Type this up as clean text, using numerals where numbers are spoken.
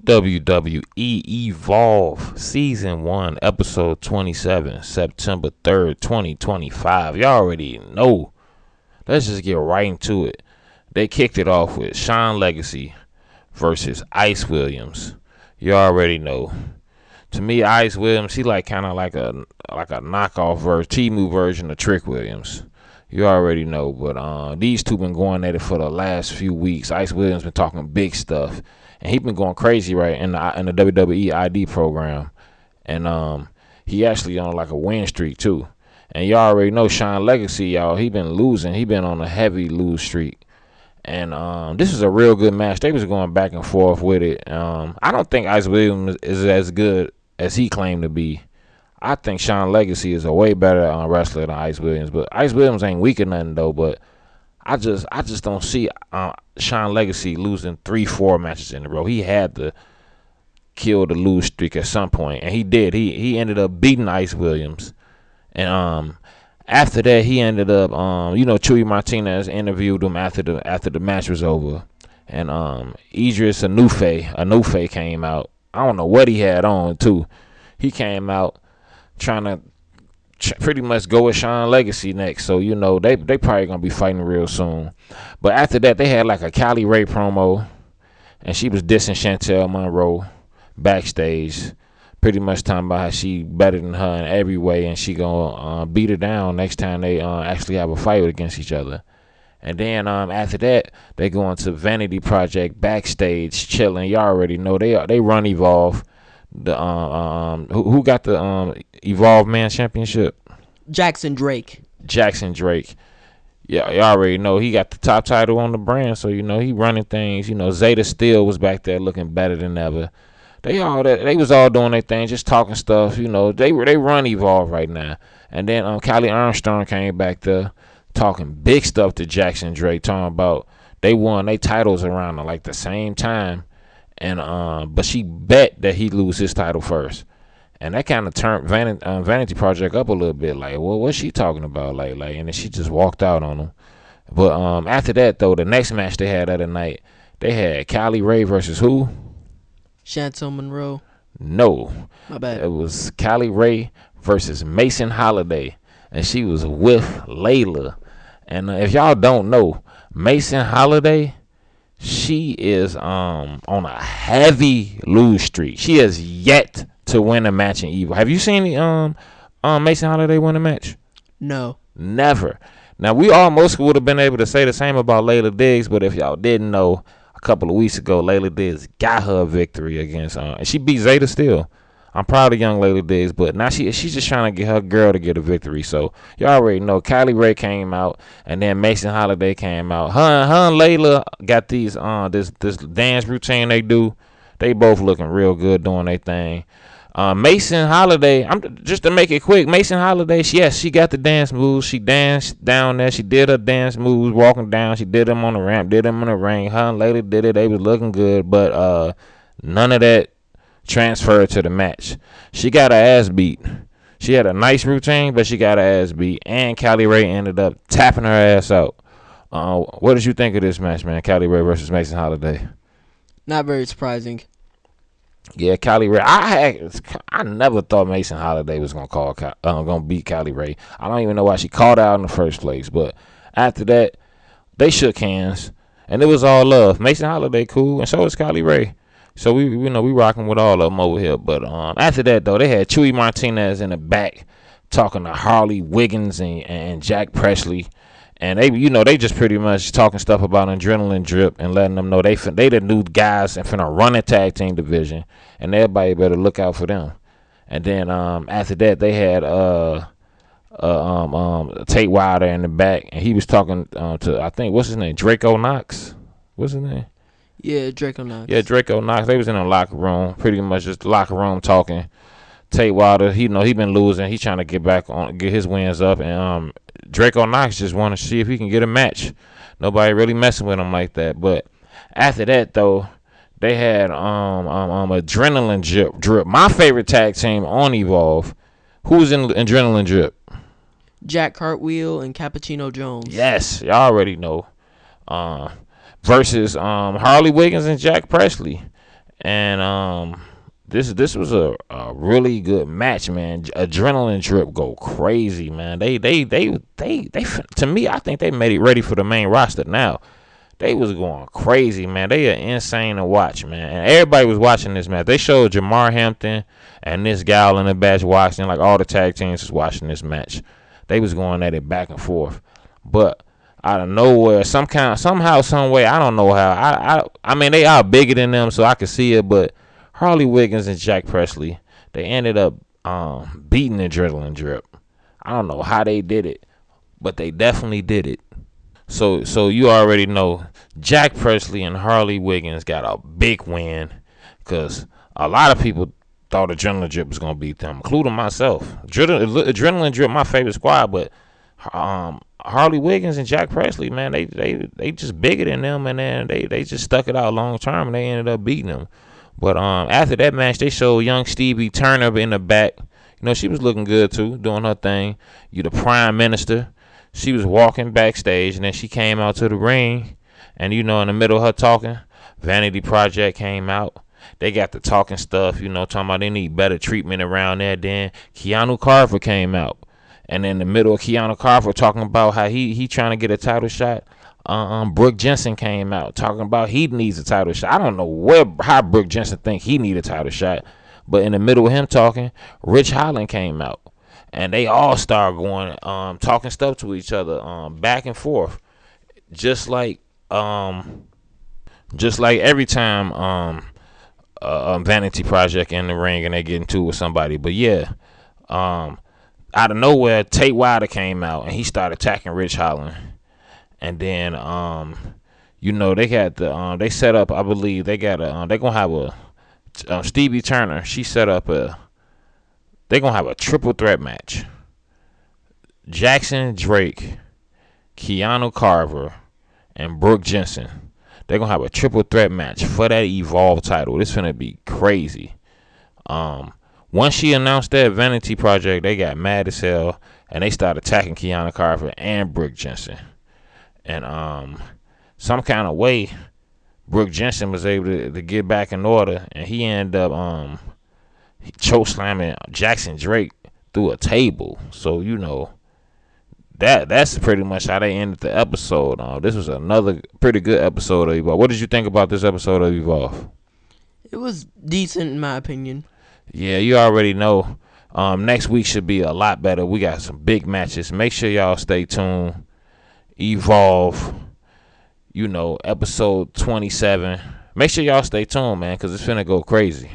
WWE Evolve Season 1, Episode 27, September 3rd, 2025. Y'all already know. Let's just get right into it. They kicked it off with Sean Legacy versus Ice Williams. You already know. To me, Ice Williams, he kind of like a knockoff Temu version of Trick Williams. You already know, but these two been going at it for the last few weeks. Ice Williams been talking big stuff, and he been going crazy right in the WWE ID program, and he actually on like a win streak too. And y'all already know Sean Legacy, y'all. He been losing. He been on a heavy lose streak. And this is a real good match. They was going back and forth with it. I don't think Ice Williams is as good as he claimed to be. I think Sean Legacy is a way better wrestler than Ice Williams. But Ice Williams ain't weak or nothing though. But I just don't see Sean Legacy losing 3-4 matches in a row. He had to kill the lose streak at some point, and he did. He ended up beating Ice Williams, and after that he ended up Chuy Martinez interviewed him after the match was over, and Idris Anufe came out. I don't know what he had on too. He came out trying to pretty much go with Sean Legacy next. So, they probably going to be fighting real soon. But after that, they had like a Callie Ray promo, and she was dissing Chantel Monroe backstage, pretty much talking about how she better than her in every way, and she going to beat her down next time they actually have a fight against each other. And then after that, they go into Vanity Project backstage chilling. Y'all already know they run Evolve. The who got the Evolve Man Championship? Jackson Drake. Yeah, y'all already know he got the top title on the brand, so he running things. Zeta Steel was back there looking better than ever. They was all doing their thing, just talking stuff. They run Evolve right now. And then Callie Armstrong came back there talking big stuff to Jackson Drake, talking about they won their titles around like the same time. And but she bet that he lose his title first, and that kind of turned Vanity Project up a little bit. Like, well, what's she talking about? Like, and then she just walked out on him. But after that, though, the next match they had that night, they had Callie Ray versus who? Chantel Monroe. No, my bad. It was Callie Ray versus Mason Holiday, and she was with Layla. And if y'all don't know, Mason Holiday, she is on a heavy lose streak. She has yet to win a match in Evo. Have you seen Mason Holiday win a match? No. Never. Now, we almost would have been able to say the same about Layla Diggs, but if y'all didn't know, a couple of weeks ago, Layla Diggs got her victory against and she beat Zeta Steel. I'm proud of young Layla Diggs, but now she's just trying to get her girl to get a victory. So y'all already know Callie Ray came out, and then Mason Holiday came out. Her and Layla got these this dance routine they do. They both looking real good doing their thing. Mason Holiday, just to make it quick, Mason Holiday, she got the dance moves. She danced down there. She did her dance moves walking down. She did them on the ramp, did them in the ring. Her and Layla did it. They was looking good, but none of that transferred to the match. She got her ass beat. She had a nice routine, but she got her ass beat, and Callie Ray ended up tapping her ass out. What did you think of this match, man? Callie Ray versus Mason Holiday. Not very surprising. Yeah, Callie Ray. I never thought Mason Holiday was gonna beat Callie Ray. I don't even know why she called out in the first place. But after that, they shook hands, and it was all love. Mason Holiday cool, and so is Callie Ray. So we rocking with all of them over here. But after that though, they had Chuy Martinez in the back talking to Harley Wiggins and Jack Presley, and they just pretty much talking stuff about Adrenaline Drip and letting them know they the new guys and finna run a tag team division, and everybody better look out for them. And then after that, they had Tate Wilder in the back, and he was talking to, I think, what's his name, Draco Knox. What's his name? Yeah, Draco Knox. Yeah, Draco Knox. They was in the locker room, pretty much just locker room talking. Tate Wilder, he been losing. He's trying to get his wins up, and Draco Knox just want to see if he can get a match. Nobody really messing with him like that. But after that though, they had Adrenaline Drip. My favorite tag team on Evolve. Who's in Adrenaline Drip? Jack Cartwheel and Cappuccino Jones. Yes, y'all already know. Versus Harley Wiggins and Jack Presley. And this was a really good match, man. Adrenaline Drip go crazy, man. They to me, I think they made it ready for the main roster now. They was going crazy, man. They are insane to watch, man. And everybody was watching this match. They showed Jamar Hampton and this gal in the back watching, like all the tag teams was watching this match. They was going at it back and forth. But out of nowhere, somehow, some way, I don't know how. I mean, they are bigger than them, so I could see it. But Harley Wiggins and Jack Presley, they ended up beating Adrenaline Drip. I don't know how they did it, but they definitely did it. So you already know Jack Presley and Harley Wiggins got a big win, because a lot of people thought Adrenaline Drip was gonna beat them, including myself. Adrenaline Drip, my favorite squad, but Harley Wiggins and Jack Presley, man, they just bigger than them, and then they just stuck it out long term, and they ended up beating them. But after that match, they showed young Stevie Turner in the back. You know, she was looking good too, doing her thing. You the Prime Minister. She was walking backstage, and then she came out to the ring, and you know, in the middle of her talking, Vanity Project came out. They got the talking stuff, you know, talking about they need better treatment around there. Then Keanu Carver came out, and in the middle of Keanu Carver talking about how he trying to get a title shot, Brooke Jensen came out talking about he needs a title shot. I don't know how Brooke Jensen think he need a title shot, but in the middle of him talking, Rich Holland came out. And they all start going, talking stuff to each other, back and forth, just like every time Vanity Project in the ring and they get into it with somebody. But yeah, out of nowhere, Tate Wilder came out and he started attacking Rich Holland, and then you know, they had they set up, I believe they got they're gonna have a Stevie Turner. She set up they're going to have a triple threat match. Jackson Drake, Keanu Carver, and Brooke Jensen. They're going to have a triple threat match for that Evolve title. This is going to be crazy. Once she announced that, Vanity Project, they got mad as hell, and they started attacking Keanu Carver and Brooke Jensen. And some kind of way, Brooke Jensen was able to get back in order, and he ended up choke slamming Jackson Drake through a table. So you know that's pretty much how they ended the episode. This was another pretty good episode of Evolve. What did you think about this episode of Evolve? It was decent in my opinion. Yeah, you already know. Next week should be a lot better. We got some big matches. Make sure y'all stay tuned. Evolve, you know, episode 27. Make sure y'all stay tuned, man, because it's finna go crazy.